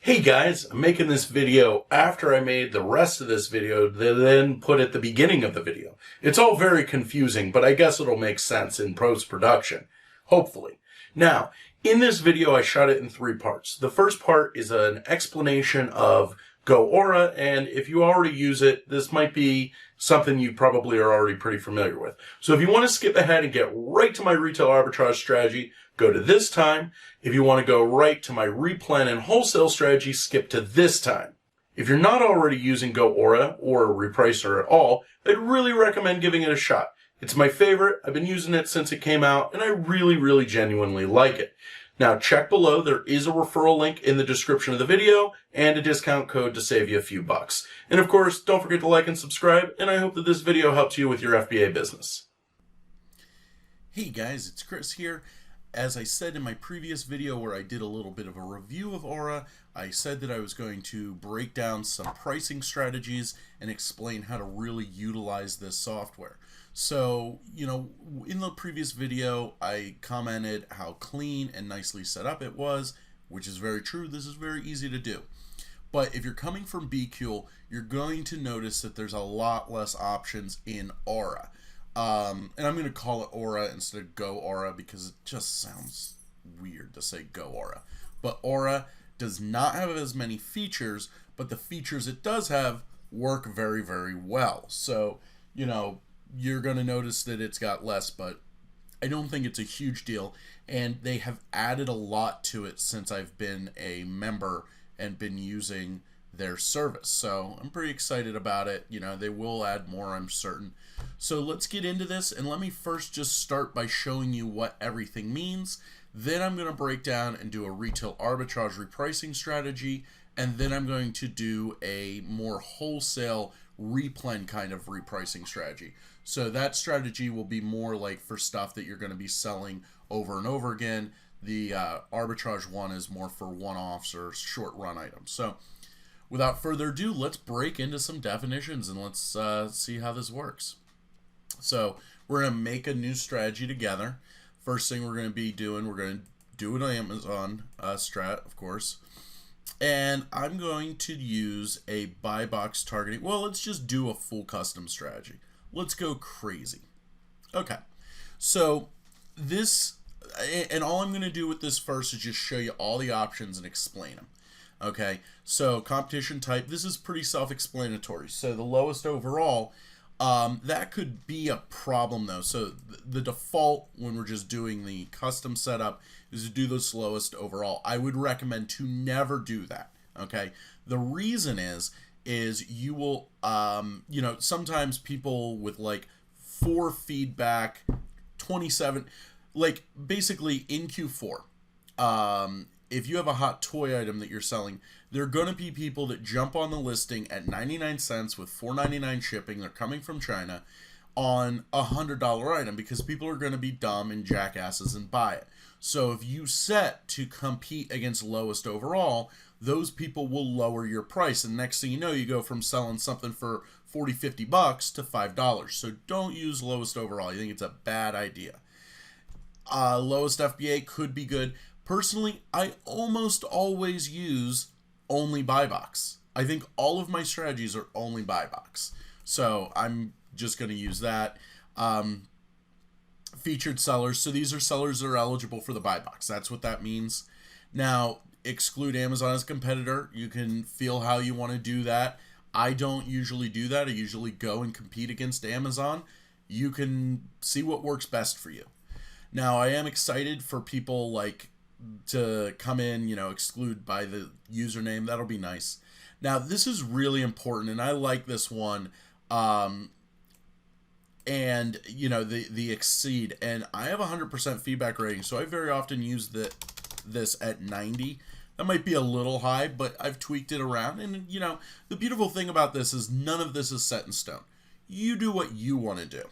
Hey guys, I'm making this video after I made the rest of this video to then put at the beginning of the video. It's all very confusing, but I guess it'll make sense in post-production. Hopefully. Now, in this video I shot it in three parts. The first part is an explanation of Goaura, and if you already use it, this might be something you probably are already pretty familiar with. So if you want to skip ahead and get right to my retail arbitrage strategy, go to this time. If you want to go right to my replan and wholesale strategy, skip to this time. If you're not already using Goaura or Repricer at all, I'd really recommend giving it a shot. It's my favorite. I've been using it since it came out, and I really genuinely like it. Now, check below. There is a referral link in the description of the video and a discount code to save you a few bucks. And of course, don't forget to like and subscribe, and I hope that this video helps you with your FBA business. Hey guys, it's Chris here. As I said in my previous video where I did a little bit of a review of Aura, I said that I was going to break down some pricing strategies and explain how to really utilize this software. So, in the previous video, I commented how clean and nicely set up it was, which is very true. This is very easy to do. But if you're coming from BQL, you're going to notice that there's a lot less options in Aura. And I'm going to call it Aura instead of Goaura because it just sounds weird to say Goaura. But Aura does not have as many features, but the features it does have work very well. So, you're going to notice that it's got less, but I don't think it's a huge deal. And they have added a lot to it since I've been a member and been using their service. So I'm pretty excited about it. They will add more, I'm certain. So let's get into this, and let me first just start by showing you what everything means. Then I'm going to break down and do a retail arbitrage repricing strategy, and then I'm going to do a more wholesale replen kind of repricing strategy. So that strategy will be more like for stuff that you're going to be selling over and over again. The arbitrage one is more for one-offs or short run items. So without further ado, let's break into some definitions and let's see how this works. So we're going to make a new strategy together. First thing we're going to be doing, we're going to do it on Amazon strat, of course. And I'm going to use a buy box targeting. Well, let's just do a full custom strategy. Let's go crazy. Okay, so this, and all I'm going to do with this first is just show you all the options and explain them. Okay, so competition type, this is pretty self-explanatory. So the lowest overall, that could be a problem though. So the default when we're just doing the custom setup is to do the slowest overall. I would recommend to never do that. Okay, the reason is you will, sometimes people with like 4 feedback, 27, like basically in Q4, if you have a hot toy item that you're selling, there are going to be people that jump on the listing at 99 cents with $4.99 shipping. They're coming from China on a $100 item because people are going to be dumb and jackasses and buy it. So if you set to compete against lowest overall, those people will lower your price. And next thing you know, you go from selling something for 40, 50 bucks to $5. So don't use lowest overall. I think it's a bad idea. Lowest FBA could be good. Personally, I almost always use only buy box. I think all of my strategies are only buy box. So I'm just going to use that. Featured sellers. So these are sellers that are eligible for the buy box. That's what that means. Now, exclude Amazon as a competitor. You can feel how you want to do that. I don't usually do that. I usually go and compete against Amazon. You can see what works best for you. Now, I am excited for people like to come in, exclude by the username. That'll be nice. Now, this is really important, and I like this one. And the exceed, and I have 100% feedback rating, so I very often use this at 90. That might be a little high, but I've tweaked it around, and the beautiful thing about this is none of this is set in stone. You do what you want to do.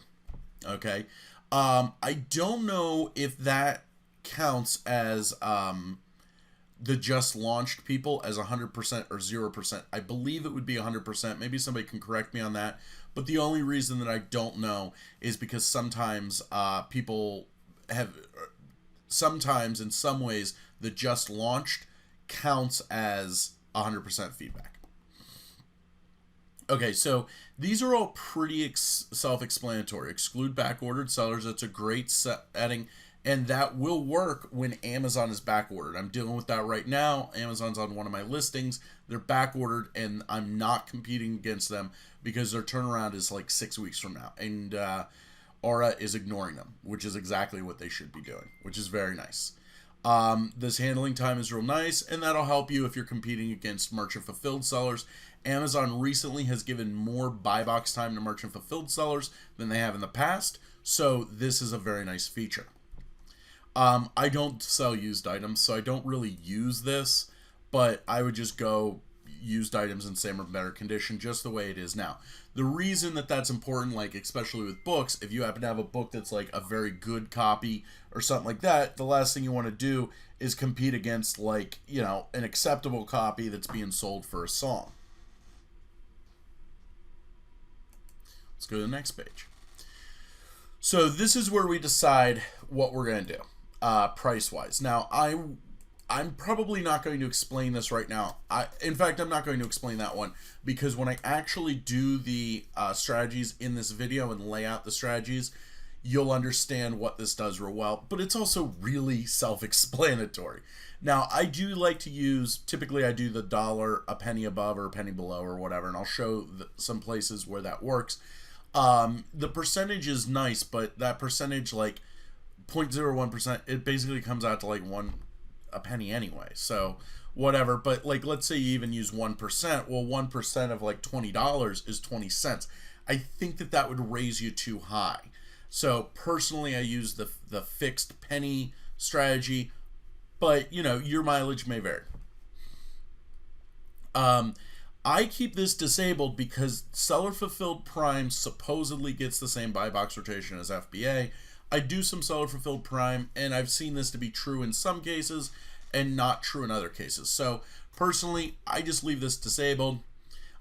Okay, I don't know if that counts as the just launched people as 100% or 0%. I believe it would be 100%. Maybe somebody can correct me on that. But the only reason that I don't know is because sometimes people have, sometimes in some ways, the just launched counts as 100% feedback. Okay, so these are all pretty self-explanatory. Exclude backordered sellers. That's a great setting, and that will work when Amazon is backordered. I'm dealing with that right now. Amazon's on one of my listings. They're backordered, and I'm not competing against them because their turnaround is like 6 weeks from now. And Aura is ignoring them, which is exactly what they should be doing, which is very nice. This handling time is real nice, and that'll help you if you're competing against merchant fulfilled sellers. Amazon recently has given more buy box time to merchant fulfilled sellers than they have in the past, so this is a very nice feature. I don't sell used items, so I don't really use this, but I would just go used items in same or better condition, just the way it is now. The reason that that's important, like especially with books, if you happen to have a book that's like a very good copy or something like that, the last thing you want to do is compete against, like, you know, an acceptable copy that's being sold for a song. Let's go to the next page. So this is where we decide what we're going to do, price-wise. Now, I'm probably not going to explain this right now. In fact, I'm not going to explain that one, because when I actually do the strategies in this video and lay out the strategies, you'll understand what this does real well, but it's also really self-explanatory. Now, I do like to use, typically I do the dollar, a penny above or a penny below or whatever, and I'll show some places where that works. The percentage is nice, but that percentage, like 0.01%, it basically comes out to like a penny anyway, so whatever. But like, let's say you even use 1%. Well, 1% of like $20 is 20 cents. I think that would raise you too high. So personally, I use the fixed penny strategy, but you know, your mileage may vary. I keep this disabled because seller fulfilled prime supposedly gets the same buy box rotation as FBA. I do some seller fulfilled prime, and I've seen this to be true in some cases and not true in other cases. So personally, I just leave this disabled.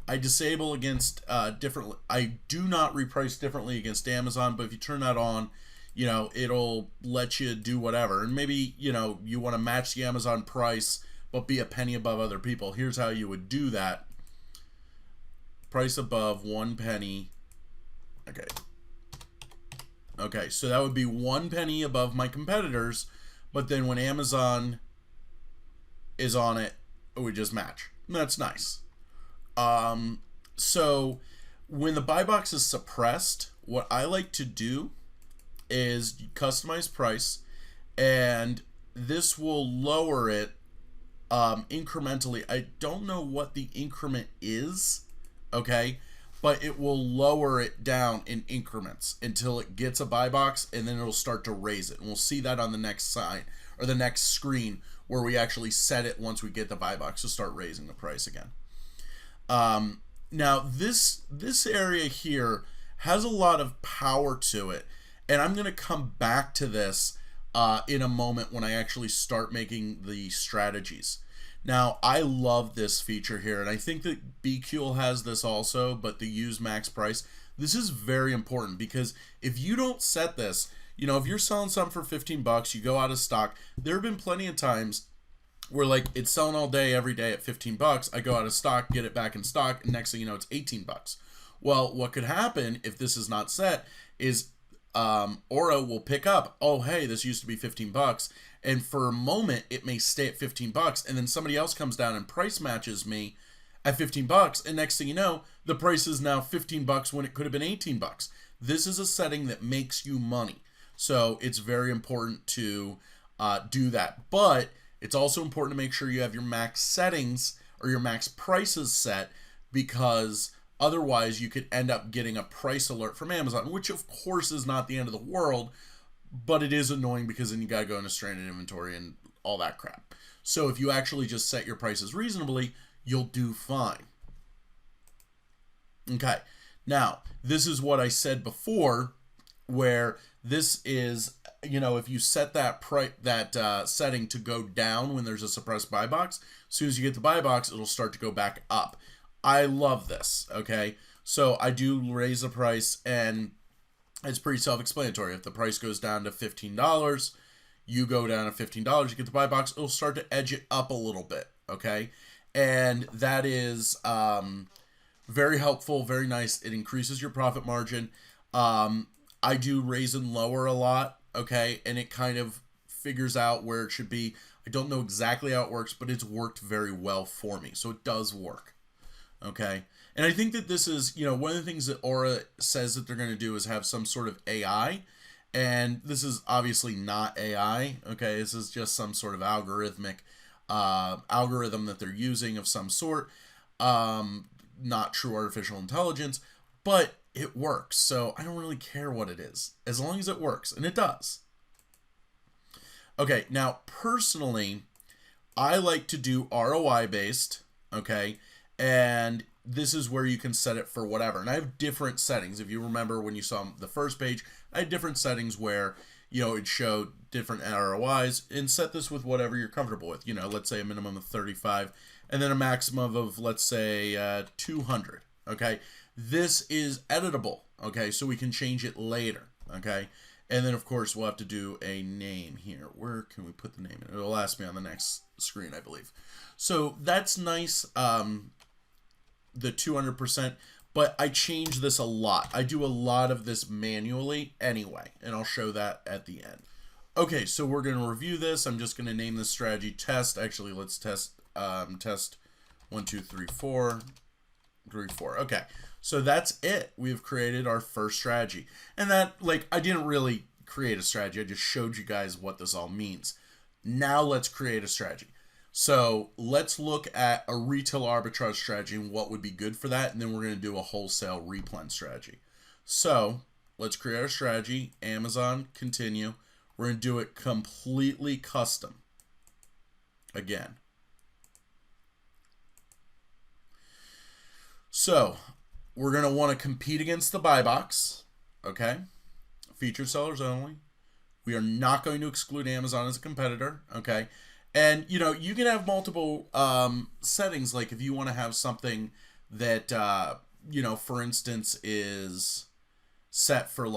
I disable against different. I do not reprice differently against Amazon, but if you turn that on, you know, it'll let you do whatever. And maybe, you know, you want to match the Amazon price but be a penny above other people. Here's how you would do that. Price above 1 penny. Okay, so that would be 1 penny above my competitors, but then when Amazon is on it, we just match. That's nice. So when the buy box is suppressed, what I like to do is customize price, and this will lower it incrementally. I don't know what the increment is, okay, but it will lower it down in increments until it gets a buy box, and then it'll start to raise it. And we'll see that on the next side or the next screen where we actually set it once we get the buy box to start raising the price again. Now this area here has a lot of power to it, and I'm going to come back to this in a moment when I actually start making the strategies. Now, I love this feature here, and I think that BQL has this also, but the use max price, this is very important, because if you don't set this, you know, if you're selling something for 15 bucks, you go out of stock. There have been plenty of times where, like, it's selling all day, every day at 15 bucks. I go out of stock, get it back in stock, and next thing you know, it's 18 bucks. Well, what could happen if this is not set is Aura will pick up, oh, hey, this used to be 15 bucks. And for a moment, it may stay at 15 bucks. And then somebody else comes down and price matches me at 15 bucks. And next thing you know, the price is now 15 bucks when it could have been 18 bucks. This is a setting that makes you money. So it's very important to do that. But it's also important to make sure you have your max settings or your max prices set, because otherwise you could end up getting a price alert from Amazon, which of course is not the end of the world, but it is annoying because then you got to go into stranded inventory and all that crap. So if you actually just set your prices reasonably, you'll do fine. Okay, now this is what I said before, where this is, you know, if you set that setting to go down when there's a suppressed buy box, as soon as you get the buy box, it'll start to go back up. I love this, okay? So I do raise the price, and it's pretty self-explanatory. If the price goes down to $15, you go down to $15, you get the buy box, it'll start to edge it up a little bit, okay? And that is very helpful, very nice. It increases your profit margin. I do raise and lower a lot, okay? And it kind of figures out where it should be. I don't know exactly how it works, but it's worked very well for me. So it does work, okay? And I think that this is, one of the things that Aura says that they're going to do is have some sort of AI. And this is obviously not AI, okay? This is just some sort of algorithmic algorithm that they're using of some sort. Not true artificial intelligence, but it works. So I don't really care what it is, as long as it works, and it does. Okay, now personally, I like to do ROI based, okay? And this is where you can set it for whatever. And I have different settings. If you remember when you saw the first page, I had different settings where, it showed different ROIs, and set this with whatever you're comfortable with. Let's say a minimum of 35 and then a maximum of, let's say, 200, okay? This is editable, okay? So we can change it later, okay? And then, of course, we'll have to do a name here. Where can we put the name in? It'll ask me on the next screen, I believe. So that's nice, the 200%, but I change this a lot. I do a lot of this manually anyway, and I'll show that at the end. Okay, so we're going to review this. I'm just going to name this strategy test. Actually, let's test 1, 2, 3, 4. 3, 4. Okay, so that's it. We've created our first strategy. And that, I didn't really create a strategy. I just showed you guys what this all means. Now let's create a strategy. So let's look at a retail arbitrage strategy and what would be good for that. And then we're going to do a wholesale replen strategy. So let's create our strategy. Amazon, continue. We're going to do it completely custom. Again. So we're going to want to compete against the buy box. Okay. Featured sellers only. We are not going to exclude Amazon as a competitor. Okay. And, you can have multiple settings. Like if you want to have something that, for instance, is set for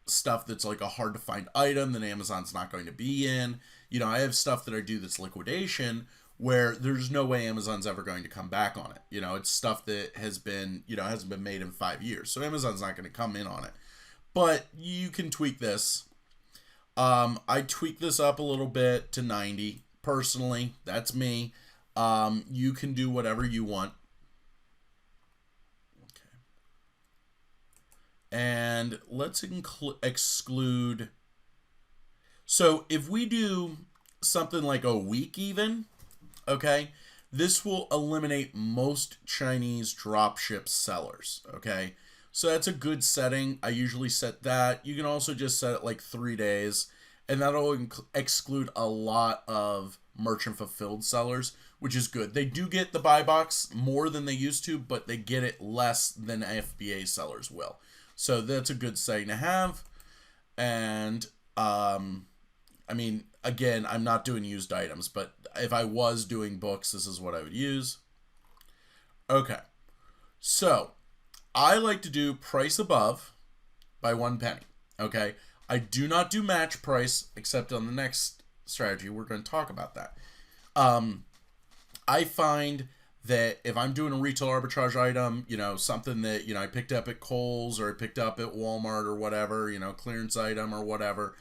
stuff that's a hard to find item that Amazon's not going to be in. I have stuff that I do that's liquidation where there's no way Amazon's ever going to come back on it. It's stuff that has been, hasn't been made in 5 years. So Amazon's not going to come in on it. But you can tweak this. I tweak this up a little bit to 90. Personally, that's me. You can do whatever you want. Okay. And let's exclude. So if we do something like a week even, okay, this will eliminate most Chinese dropship sellers, okay? So that's a good setting. I usually set that. You can also just set it 3 days. And that'll exclude a lot of merchant fulfilled sellers, which is good. They do get the buy box more than they used to, but they get it less than FBA sellers will. So that's a good setting to have. And, again, I'm not doing used items, but if I was doing books, this is what I would use. Okay. So I like to do price above by 1 penny. Okay. I do not do match price, except on the next strategy. We're going to talk about that. I find that if I'm doing a retail arbitrage item, something that, I picked up at Kohl's or I picked up at Walmart or whatever, clearance item or whatever,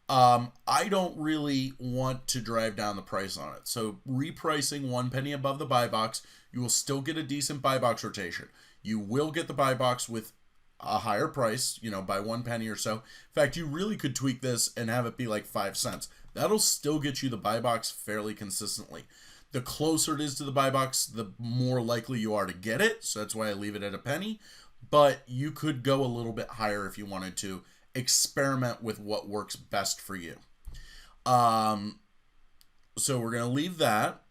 I don't really want to drive down the price on it. So repricing 1 penny above the buy box, you will still get a decent buy box rotation. You will get the buy box with a higher price, by 1 penny or so. In fact, you really could tweak this and have it be 5 cents. That'll still get you the buy box fairly consistently. The closer it is to the buy box, the more likely you are to get it. So that's why I leave it at a penny. But you could go a little bit higher if you wanted to. Experiment with what works best for you. So we're going to leave that.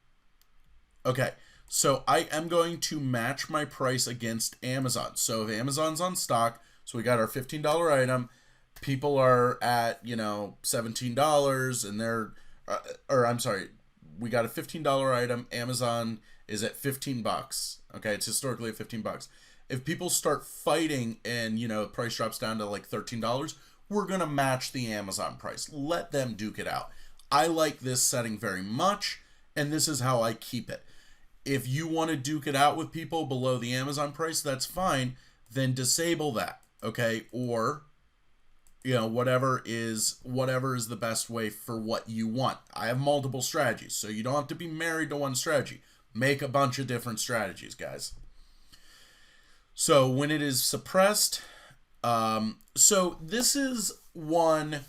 Okay. So I am going to match my price against Amazon. So if Amazon's on stock, so we got our $15 item, people are at, $17 and they're, we got a $15 item, Amazon is at $15. Okay, it's historically at $15. If people start fighting and, the price drops down to $13, we're going to match the Amazon price. Let them duke it out. I like this setting very much, and this is how I keep it. If you want to duke it out with people below the Amazon price, that's fine. Then disable that, okay? Or, you know, whatever is the best way for what you want. I have multiple strategies, so you don't have to be married to one strategy. Make a bunch of different strategies, guys. So when it is suppressed, so this is one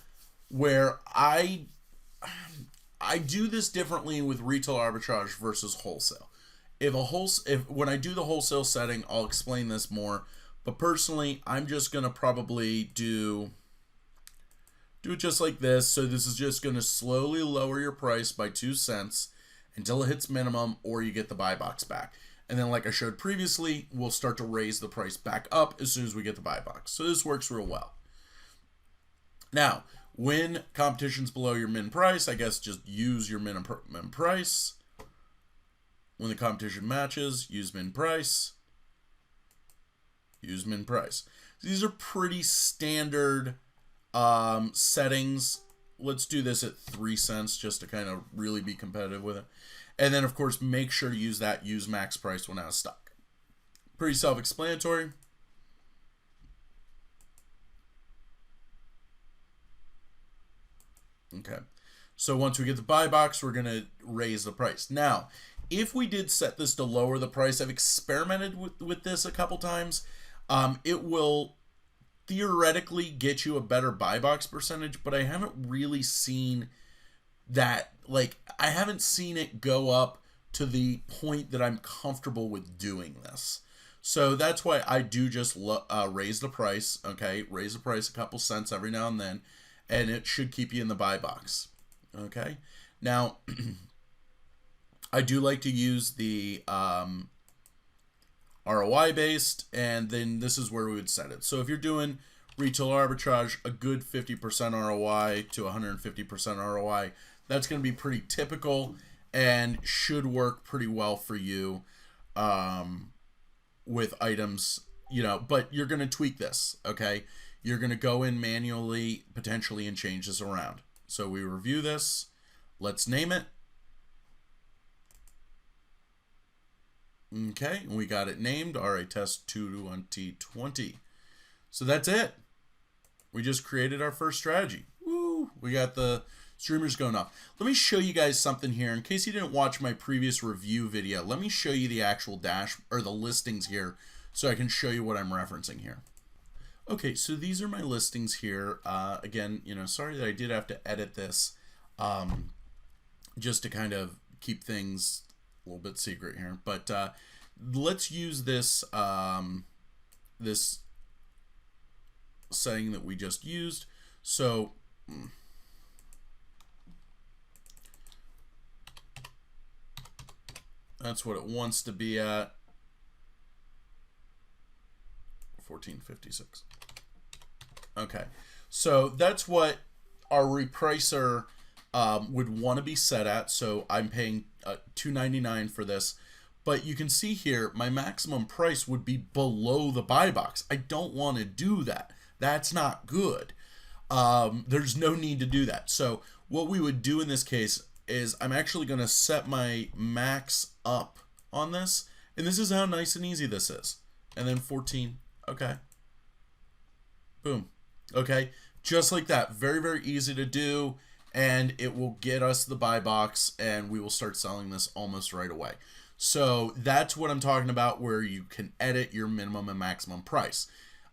where I do this differently with retail arbitrage versus wholesale. If when I do the wholesale setting, I'll explain this more. But personally, I'm just gonna probably do it just like this. So this is just gonna slowly lower your price by 2 cents until it hits minimum, or you get the buy box back. And then, like I showed previously, we'll start to raise the price back up as soon as we get the buy box. So this works real well. Now, when competition's below your min price, I guess just use your min price. When the competition matches, use min price. Use min price. These are pretty standard settings. Let's do this at 3 cents just to kind of really be competitive with it. And then, of course, make sure to use max price when out of stock. Pretty self-explanatory. Okay. So once we get the buy box, we're going to raise the price. Now, if we did set this to lower the price, I've experimented with this a couple times. It will theoretically get you a better buy box percentage, but I haven't really seen that. Like, I haven't seen it go up to the point that I'm comfortable with doing this. So that's why I do just raise the price, okay? Raise the price a couple cents every now and then, and it should keep you in the buy box, okay? Now, I do like to use the ROI based, and then this is where we would set it. So if you're doing retail arbitrage, a good 50% ROI to 150% ROI, that's going to be pretty typical and should work pretty well for you with items, you know, but you're going to tweak this, okay? You're going to go in manually, potentially, and change this around. So we review this. Let's name it. Okay, we got it named. RA Test 2020. So that's it. We just created our first strategy. Woo! We got the streamers going off. Let me show you guys something here. In case you didn't watch my previous review video, let me show you the actual the listings here so I can show you what I'm referencing here. Okay, so these are my listings here. Again, you know, sorry that I did have to edit this just to kind of keep things a little bit secret here. But let's use this this setting that we just used. So that's what it wants to be at. 1456. Okay, so that's what our repricer would want to be set at. So I'm paying $2.99 for this, but you can see here my maximum price would be below the buy box. I don't want to do that. That's not good. There's no need to do that. So what we would do in this case is I'm actually going to set my max up on this, and this is how nice and easy this is. And then 14. Okay. Boom. Okay. Just like that. Very, very easy to do. And it will get us the buy box, and we will start selling this almost right away. So that's what I'm talking about, where you can edit your minimum and maximum price.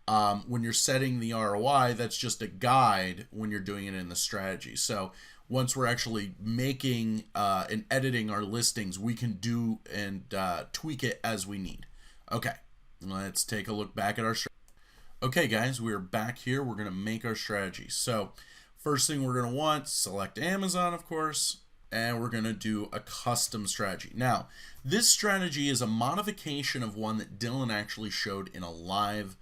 When you're setting the ROI, that's just a guide when you're doing it in the strategy. So once we're actually making and editing our listings, we can do and tweak it as we need. Okay. Let's take a look back at our strategy. Okay, guys, we're back here. We're going to make our strategy. So first thing we're going to want, select Amazon, of course, and we're going to do a custom strategy. Now, this strategy is a modification of one that Dylan actually showed in a live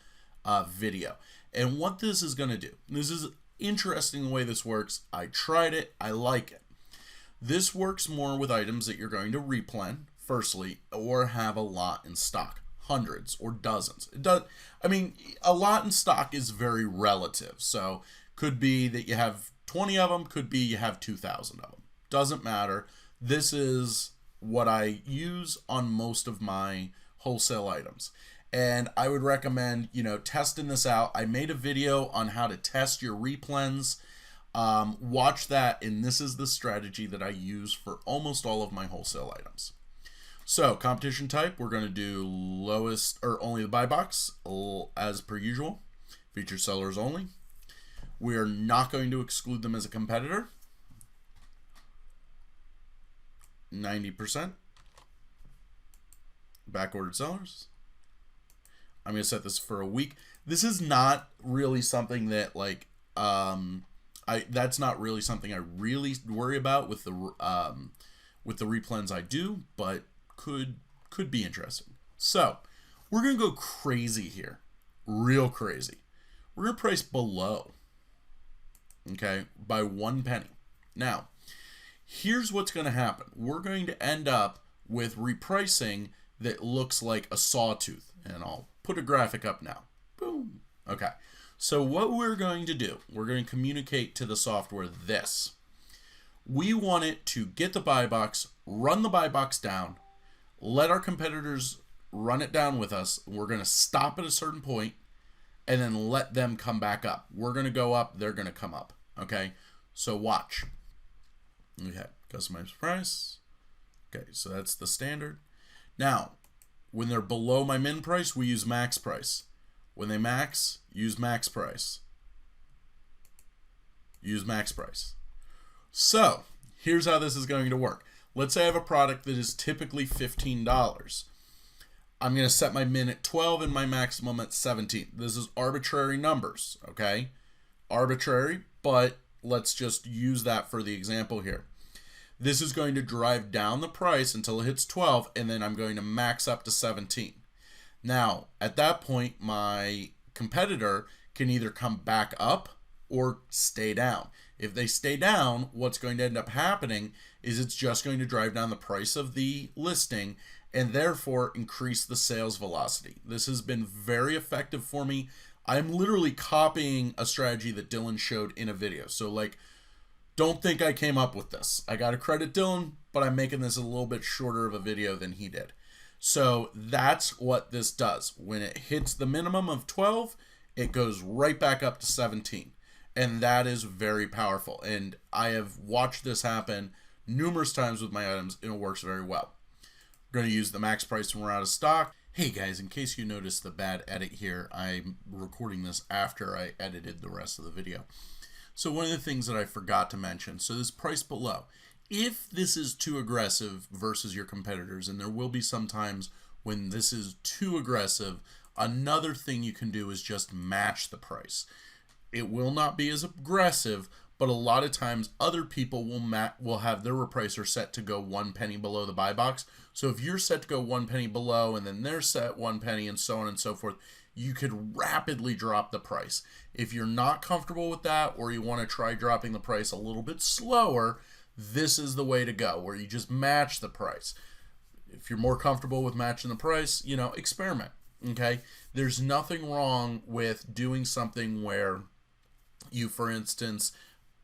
video. And what this is going to do, this is interesting the way this works. I tried it. I like it. This works more with items that you're going to replen, firstly, or have a lot in stock. Hundreds or dozens. It does. I mean, a lot in stock is very relative. So could be that you have 20 of them, could be you have 2,000 of them. Doesn't matter. This is what I use on most of my wholesale items. And I would recommend, testing this out. I made a video on how to test your replens. Watch that, and this is the strategy that I use for almost all of my wholesale items. So, competition type, we're going to do lowest or only the buy box as per usual. Featured sellers only. We are not going to exclude them as a competitor. 90%. Backordered sellers. I'm going to set this for a week. This is not really something that that's not really something I really worry about with the replens I do, but could be interesting. So we're going to go crazy here. Real crazy. We're going to price below. Okay, by 1 penny. Now, here's what's going to happen. We're going to end up with repricing that looks like a sawtooth. And I'll put a graphic up now. Boom. Okay. So what we're going to do, we're going to communicate to the software this. We want it to get the buy box, run the buy box down, let our competitors run it down with us. We're going to stop at a certain point and then let them come back up. We're going to go up, they're going to come up. Okay, so watch. Okay, customize price. Okay, so that's the standard. Now, when they're below my min price, we use max price. When they max, use max price. Use max price. So, here's how this is going to work. Let's say I have a product that is typically $15. I'm going to set my min at 12 and my maximum at 17. This is arbitrary numbers, okay? Arbitrary, but let's just use that for the example here. This is going to drive down the price until it hits 12, and then I'm going to max up to 17. Now, at that point, my competitor can either come back up or stay down. If they stay down, what's going to end up happening is it's just going to drive down the price of the listing and therefore increase the sales velocity. This has been very effective for me. I'm literally copying a strategy that Dylan showed in a video. So don't think I came up with this. I got to credit Dylan, but I'm making this a little bit shorter of a video than he did. So that's what this does. When it hits the minimum of 12, it goes right back up to 17. And that is very powerful. And I have watched this happen numerous times with my items, and it works very well. We're going to use the max price when we're out of stock. Hey guys, in case you noticed the bad edit here, I'm recording this after I edited the rest of the video. So one of the things that I forgot to mention, so this price below, if this is too aggressive versus your competitors, and there will be some times when this is too aggressive, another thing you can do is just match the price. It will not be as aggressive, but a lot of times other people will have their repricer set to go 1 penny below the buy box. So if you're set to go 1 penny below and then they're set 1 penny and so on and so forth, you could rapidly drop the price. If you're not comfortable with that, or you want to try dropping the price a little bit slower, this is the way to go, where you just match the price. If you're more comfortable with matching the price, experiment, okay? There's nothing wrong with doing something where you, for instance,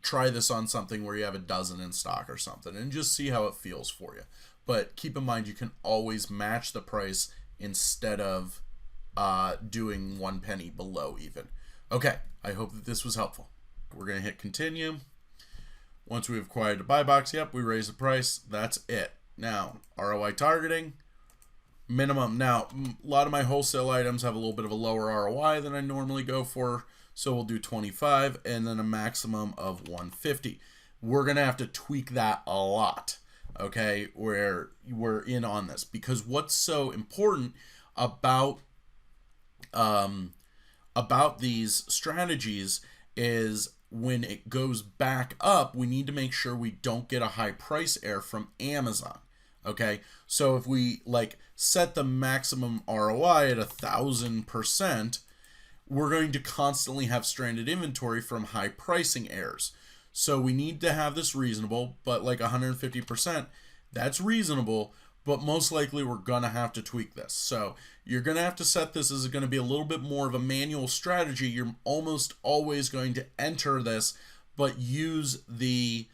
try this on something where you have a dozen in stock or something and just see how it feels for you. But keep in mind, you can always match the price instead of doing 1 penny below even. Okay, I hope that this was helpful. We're going to hit continue. Once we've acquired the buy box, yep, we raise the price. That's it. Now, ROI targeting, minimum. Now, a lot of my wholesale items have a little bit of a lower ROI than I normally go for. So we'll do 25 and then a maximum of 150. We're going to have to tweak that a lot, okay, where we're in on this. Because what's so important about these strategies is when it goes back up, we need to make sure we don't get a high price error from Amazon. Okay, so if we set the maximum ROI at 1,000%, we're going to constantly have stranded inventory from high pricing errors. So we need to have this reasonable, but 150%, that's reasonable, but most likely we're going to have to tweak this. So you're going to have to set this as going to be a little bit more of a manual strategy. You're almost always going to enter this, but use the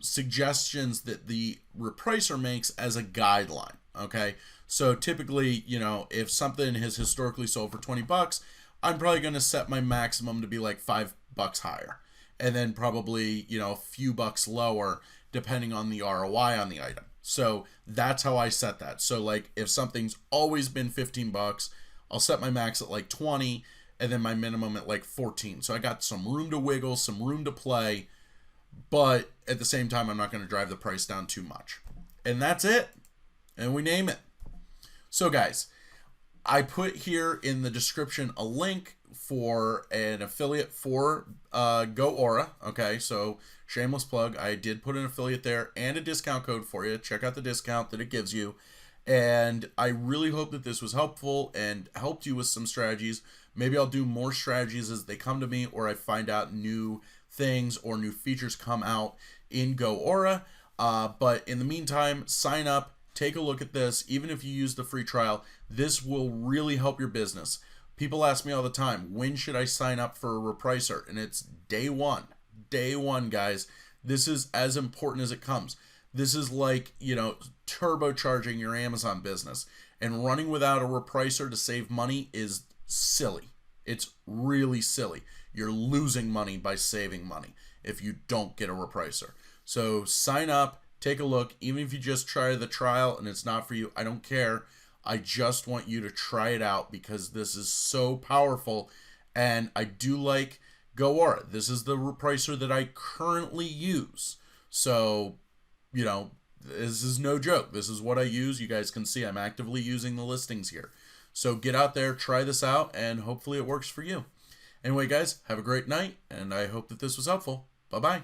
suggestions that the repricer makes as a guideline. Okay, so typically, if something has historically sold for $20, I'm probably going to set my maximum to be like $5 higher, and then probably a few bucks lower depending on the ROI on the item. So that's how I set that. So like if something's always been $15, I'll set my max at like 20 and then my minimum at like 14. So I got some room to wiggle, some room to play, but at the same time, I'm not going to drive the price down too much. And that's it. And we name it. So guys, I put here in the description a link for an affiliate for Goaura. Okay, so shameless plug. I did put an affiliate there and a discount code for you. Check out the discount that it gives you. And I really hope that this was helpful and helped you with some strategies. Maybe I'll do more strategies as they come to me, or I find out new things or new features come out in Goaura. But in the meantime, sign up. Take a look at this. Even if you use the free trial, this will really help your business. People ask me all the time, when should I sign up for a repricer? And it's day one. Day one, guys. This is as important as it comes. This is like, turbocharging your Amazon business. And running without a repricer to save money is silly. It's really silly. You're losing money by saving money if you don't get a repricer. So sign up. Take a look. Even if you just try the trial and it's not for you, I don't care. I just want you to try it out because this is so powerful. And I do like Goaura. This is the repricer that I currently use. So, this is no joke. This is what I use. You guys can see I'm actively using the listings here. So get out there, try this out, and hopefully it works for you. Anyway, guys, have a great night, and I hope that this was helpful. Bye-bye.